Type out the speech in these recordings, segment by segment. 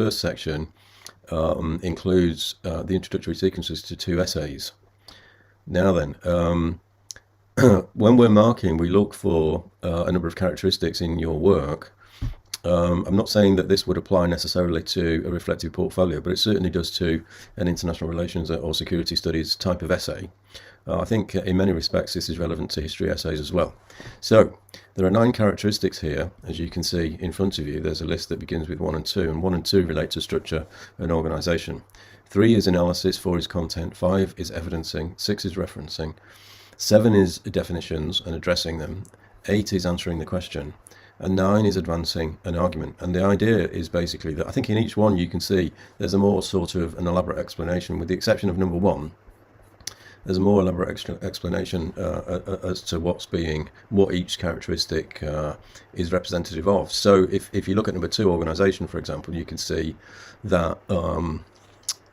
first section includes the introductory sequences to 2 essays. Now then, when we're marking, we look for a number of characteristics in your work. I'm not saying that this would apply necessarily to a reflective portfolio, but it certainly does to an international relations or security studies type of essay. I think in many respects this is relevant to history essays as well. So there are 9 characteristics here, as you can see in front of you. There's a list that begins with 1 and 2, and 1 and 2 relate to structure and organisation. 3 is analysis, 4 is content, 5 is evidencing, 6 is referencing, 7 is definitions and addressing them, 8 is answering the question, and 9 is advancing an argument. And the idea is basically that I think in each one you can see there's a more sort of an elaborate explanation, with the exception of number 1. There's a more elaborate explanation as to what each characteristic is representative of. So if you look at number 2, organisation, for example, you can see that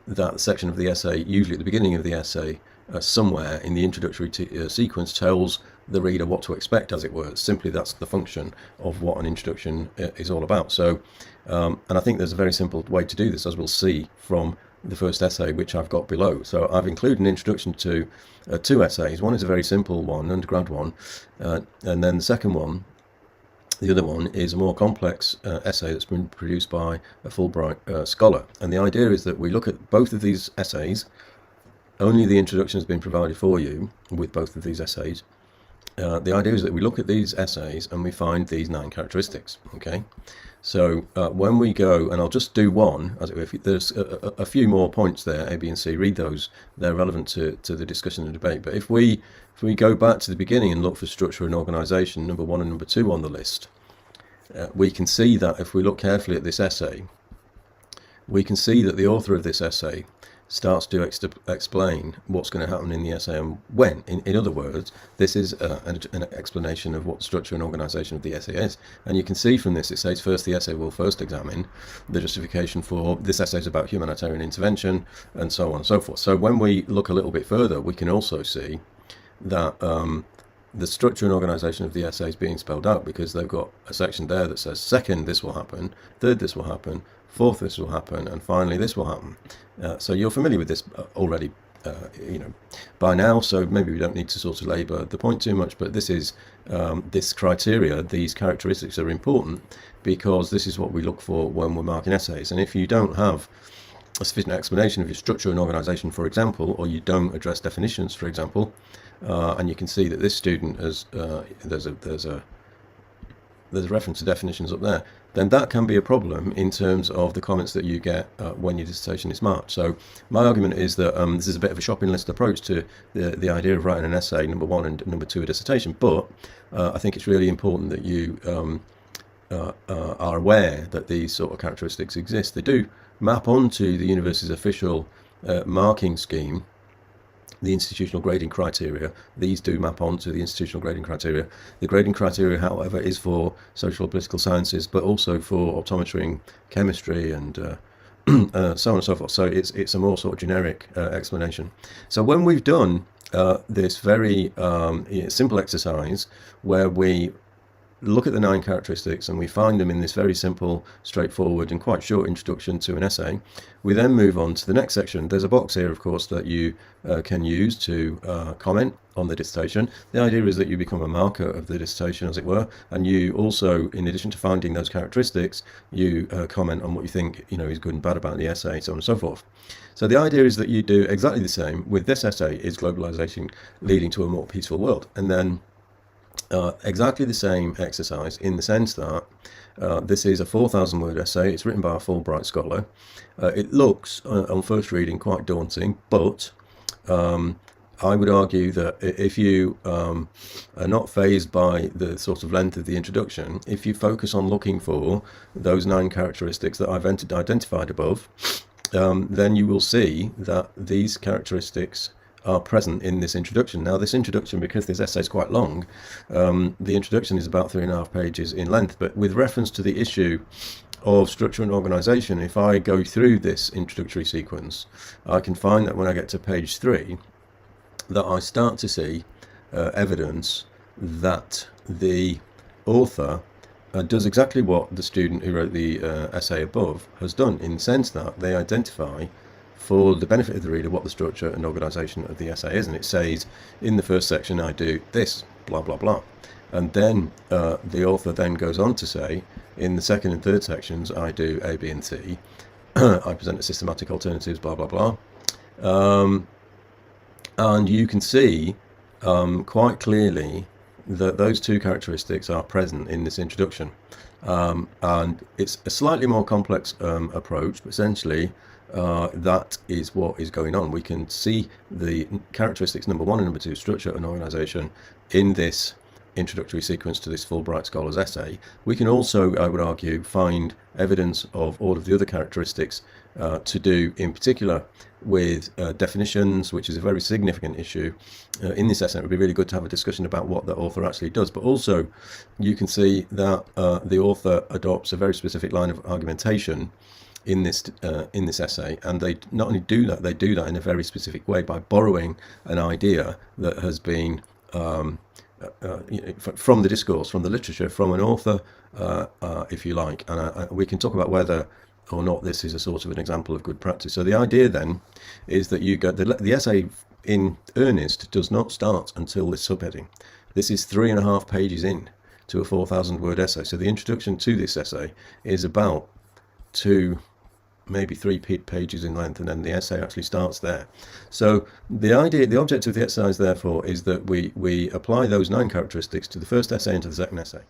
that section of the essay, usually at the beginning of the essay, somewhere in the introductory sequence, tells the reader what to expect, as it were. Simply, that's the function of what an introduction is all about. So, and I think there's a very simple way to do this, as we'll see from the first essay, which I've got below. So I've included an introduction to 2 essays. One is a very simple one, undergrad one, and then the second one, the other one, is a more complex essay that's been produced by a Fulbright scholar. And the idea is that we look at both of these essays. Only the introduction has been provided for you with both of these essays. The idea is that we look at these essays and we find these 9 characteristics. Okay, so when we go, and I'll just do one, as if there's a few more points there, A, B, and C. Read those; they're relevant to the discussion and debate. But if we go back to the beginning and look for structure and organisation, number 1 and number 2 on the list, we can see that if we look carefully at this essay, we can see that the author of this essay starts to explain what's going to happen in the essay and when. In other words, this is an explanation of what structure and organisation of the essay is. And you can see from this, it says first the essay will first examine the justification for this essay is about humanitarian intervention, and so on and so forth. So when we look a little bit further, we can also see that the structure and organisation of the essay is being spelled out, because they've got a section there that says second, this will happen, third, this will happen, fourth, this will happen, and finally this will happen. So you're familiar with this already, by now, so maybe we don't need to sort of labour the point too much, but this is this criteria, these characteristics are important, because this is what we look for when we're marking essays. And if you don't have a sufficient explanation of your structure and organisation, for example, or you don't address definitions, for example, and you can see that this student has there's a reference to definitions up there, then that can be a problem in terms of the comments that you get when your dissertation is marked. So my argument is that this is a bit of a shopping list approach to the idea of writing an essay, number 1, and number 2, a dissertation. But I think it's really important that you are aware that these sort of characteristics exist. They do map onto the university's official marking scheme, the institutional grading criteria. These do map onto the institutional grading criteria. The grading criteria, however, is for social and political sciences, but also for optometry and chemistry and so on and so forth. So it's a more sort of generic explanation. So when we've done this very simple exercise where we look at the 9 characteristics and we find them in this very simple, straightforward and quite short introduction to an essay, we then move on to the next section. There's a box here, of course, that you can use to comment on the dissertation. The idea is that you become a marker of the dissertation, as it were, and you also, in addition to finding those characteristics, you comment on what you think is good and bad about the essay, so on and so forth. So the idea is that you do exactly the same with this essay, is globalization leading to a more peaceful world? And then exactly the same exercise, in the sense that this is a 4,000 word essay. It's written by a Fulbright scholar. It looks on first reading quite daunting, but I would argue that if you are not fazed by the sort of length of the introduction, if you focus on looking for those 9 characteristics that I've identified above, then you will see that these characteristics are present in this introduction. Now, this introduction, because this essay is quite long, the introduction is about 3.5 pages in length, but with reference to the issue of structure and organisation, if I go through this introductory sequence, I can find that when I get to page 3, that I start to see evidence that the author does exactly what the student who wrote the essay above has done, in the sense that they identify, for the benefit of the reader, what the structure and organisation of the essay is. And it says, in the first section I do this, blah blah blah, and then the author then goes on to say, in the second and third sections I do A, B and C. I present the systematic alternatives, blah blah blah. And you can see quite clearly that those two characteristics are present in this introduction. And it's a slightly more complex approach, but essentially that is what is going on. We can see the characteristics number 1 and number 2, structure and organisation, in this introductory sequence to this Fulbright Scholars essay. We can also, I would argue, find evidence of all of the other characteristics to do in particular with definitions, which is a very significant issue in this essay. It would be really good to have a discussion about what the author actually does, but also you can see that the author adopts a very specific line of argumentation in this essay, and they not only do that, they do that in a very specific way by borrowing an idea that has been from the discourse, from the literature, from an author, if you like, and we can talk about whether or not this is a sort of an example of good practice. So the idea then is that you go, the essay in earnest does not start until this subheading. This is 3.5 pages in to a 4,000 word essay. So the introduction to this essay is about 2, maybe 3 pages in length, and then the essay actually starts there. So the object of the exercise, therefore, is that we apply those 9 characteristics to the first essay and to the second essay.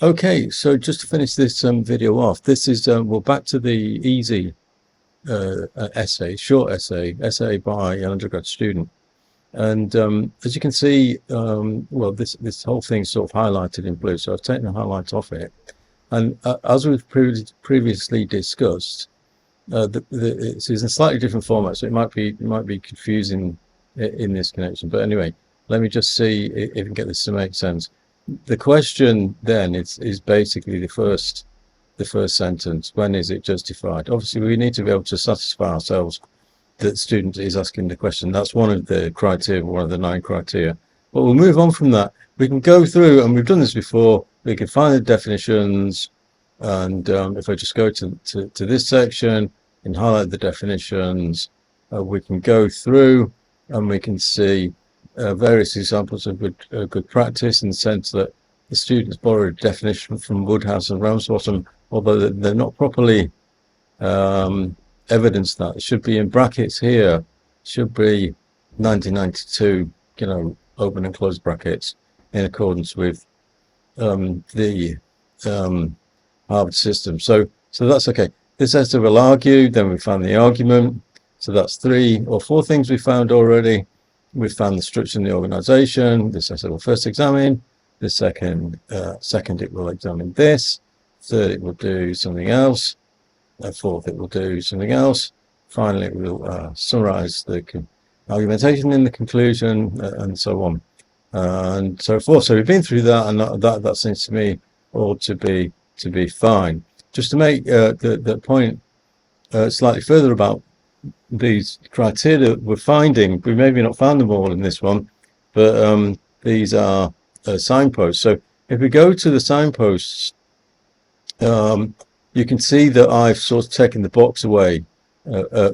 Okay, so just to finish this video off, this is, well, back to the easy essay, short essay by an undergrad student. And as you can see, well, this whole thing's sort of highlighted in blue, so I've taken the highlights off it. And as we've previously discussed, it's in a slightly different format, so it might be confusing in this connection. But anyway, let me just see if we can get this to make sense. The question then is basically the first sentence. When is it justified? Obviously, we need to be able to satisfy ourselves that the student is asking the question. That's one of the criteria, one of the 9 criteria. But we'll move on from that. We can go through, and we've done this before. We can find the definitions, and if I just go to this section and highlight the definitions, we can go through and we can see various examples of good practice, in the sense that the students borrowed a definition from Woodhouse and Ramsbottom, although they're not properly evidenced. That it should be in brackets here, should be 1992, you know, open and close brackets, in accordance with the Harvard system. So that's okay. This essay will argue, then we found the argument. So that's 3 or 4 things we found already. We've found the structure and the organization. This essay will first examine. The second it will examine this. Third, it will do something else. Fourth, it will do something else. Finally, it will summarize the argumentation in the conclusion, and so on, and so forth. So we've been through that, and that seems to me all to be fine. Just to make the point slightly further about these criteria we're finding, we maybe not found them all in this one, but these are signposts. So if we go to the signposts, you can see that I've sort of taken the box away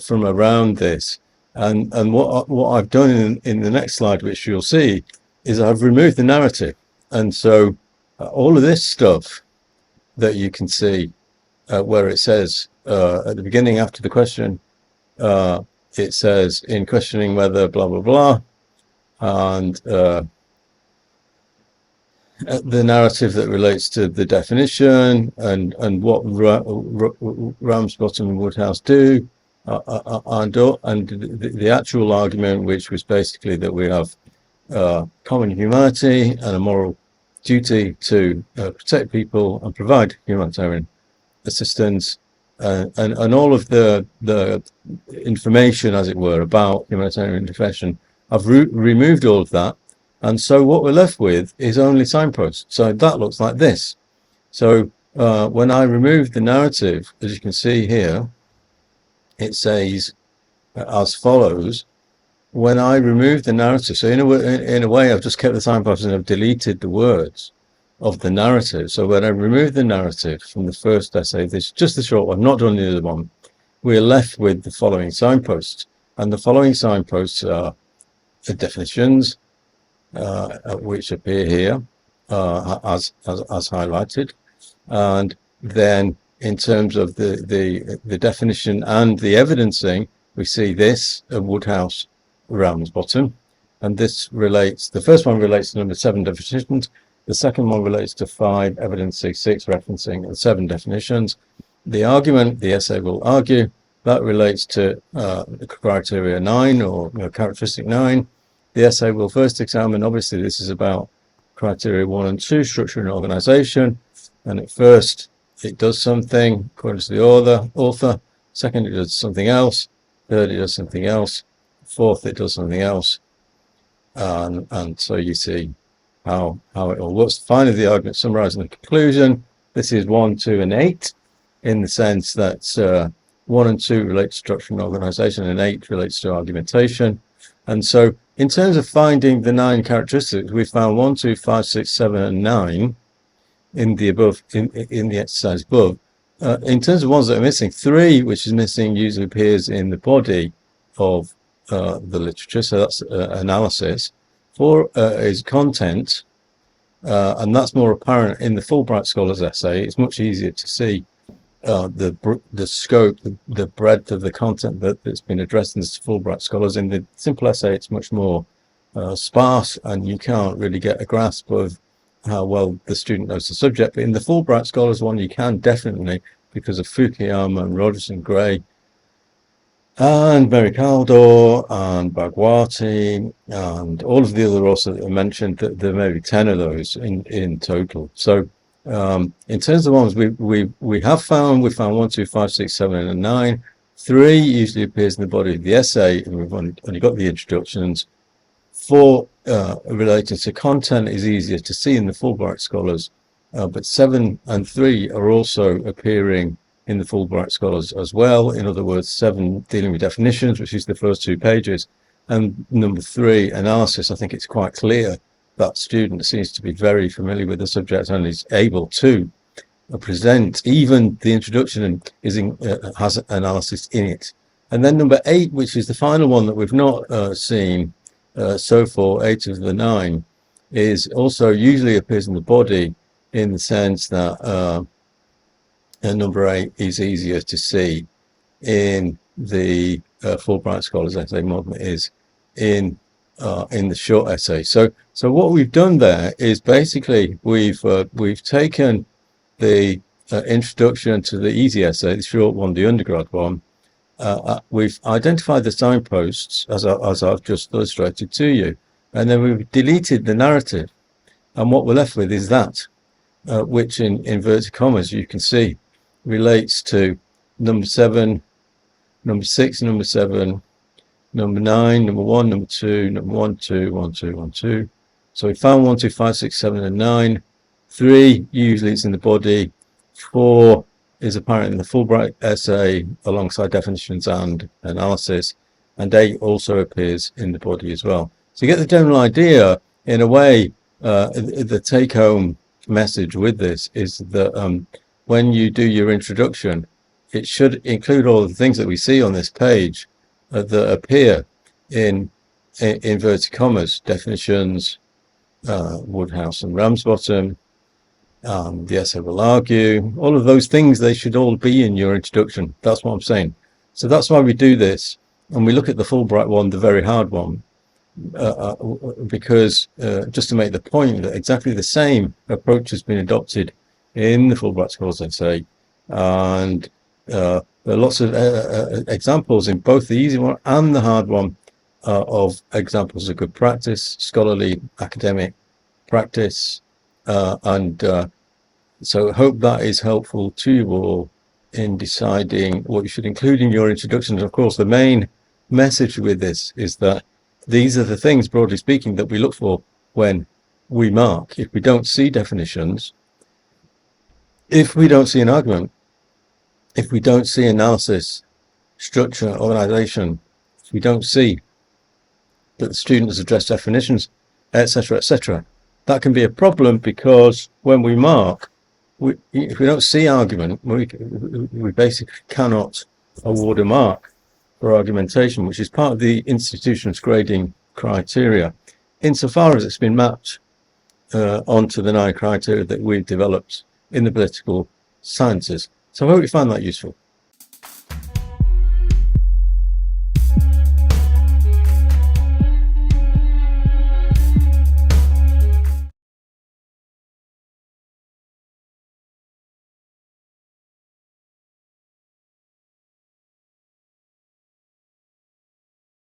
from around this, and what I've done in the next slide, which you'll see, is I've removed the narrative. And so all of this stuff that you can see where it says at the beginning, after the question, it says, in questioning whether blah blah blah, and the narrative that relates to the definition and what Ramsbottom and Woodhouse do, and the actual argument, which was basically that we have common humanity and a moral duty to protect people and provide humanitarian assistance, and all of the information, as it were, about humanitarian intervention. I've removed all of that, and so what we're left with is only signposts. So that looks like this. So when I remove the narrative, as you can see here, it says as follows. When I remove the narrative, so in a way I've just kept the signposts and I've deleted the words. of the narrative. So when I remove the narrative from the first essay, this just the short one, not done the other one, we're left with the following signposts. And the following signposts are the definitions, which appear here as highlighted. And then in terms of the definition and the evidencing, we see this, Woodhouse, Ramsbottom. And this relates, the first one relates to number 7 definitions. The second one relates to 5 evidencing, 6 referencing, and 7 definitions. The argument, the essay will argue, that relates to criteria 9 or characteristic 9. The essay will first examine, obviously this is about criteria 1 and 2, structure and organization. And at first it does something according to the author. Second, it does something else. Third, it does something else. Fourth, it does something else. And so you see how it all works. Finally, the argument summarizing the conclusion. This is 1, 2, and 8 in the sense that 1 and 2 relate to structure and organization, and 8 relates to argumentation. And so in terms of finding the 9 characteristics, we found 1, 2, 5, 6, 7, and 9 in the above, in the exercise above. In terms of ones that are missing, 3, which is missing, usually appears in the body of the literature, so that's analysis. 4 is content, and that's more apparent in the Fulbright Scholars essay. It's much easier to see the scope, the breadth of the content that's been addressed in the Fulbright Scholars. In the simple essay, it's much more sparse, and you can't really get a grasp of how well the student knows the subject. But in the Fulbright Scholars one, you can definitely, because of Fukuyama and Rogerson Gray and Mary Kaldor and Bhagwati and all of the other authors that are mentioned, that there may be 10 of those in total. So in terms of ones we found 1, 2, 5, 6, 7, and 9. 3 usually appears in the body of the essay, and we've only got the introductions. 4 related to content is easier to see in the Fulbright Scholars, but 7 and 3 are also appearing in the Fulbright Scholars as well. In other words, 7 dealing with definitions, which is the first 2 pages, and number 3, analysis. I think it's quite clear that student seems to be very familiar with the subject and is able to present even the introduction and has analysis in it. And then number 8, which is the final one that we've not seen so far, 8 of the 9, is also usually appears in the body, in the sense that number 8 is easier to see in the Fulbright Scholars essay more than it is in the short essay. So what we've done there is basically we've taken the introduction to the easy essay, the short one, the undergrad one. We've identified the signposts as I've just illustrated to you, and then we've deleted the narrative, and what we're left with is that, which in inverted commas you can see relates to number 7, number 6, number 7, number 9, number 1, number 2, number 1, 2, 1, 2, 1, 2. So we found 1, 2, 5, 6, 7, and 9. 3 usually it's in the body. 4 is apparent in the Fulbright essay alongside definitions and analysis, and 8 also appears in the body as well. So you get the general idea. In a way, the take-home message with this is that when you do your introduction, it should include all the things that we see on this page that appear in inverted commas, definitions, Woodhouse and Ramsbottom, the essay will argue, all of those things, they should all be in your introduction. That's what I'm saying. So that's why we do this, and we look at the Fulbright one, the very hard one, because just to make the point that exactly the same approach has been adopted in the Fulbright Scholars essay, and there are lots of examples in both the easy one and the hard one of examples of good practice, scholarly academic practice, and so I hope that is helpful to you all in deciding what you should include in your introduction. And of course, the main message with this is that these are the things, broadly speaking, that we look for when we mark. If we don't see definitions, if we don't see an argument, if we don't see analysis, structure, organization, if we don't see that the student has addressed definitions, etc., etc., that can be a problem because when we mark, if we don't see argument, we basically cannot award a mark for argumentation, which is part of the institution's grading criteria, insofar as it's been mapped onto the 9 criteria that we've developed in the political sciences. So I hope you find that useful.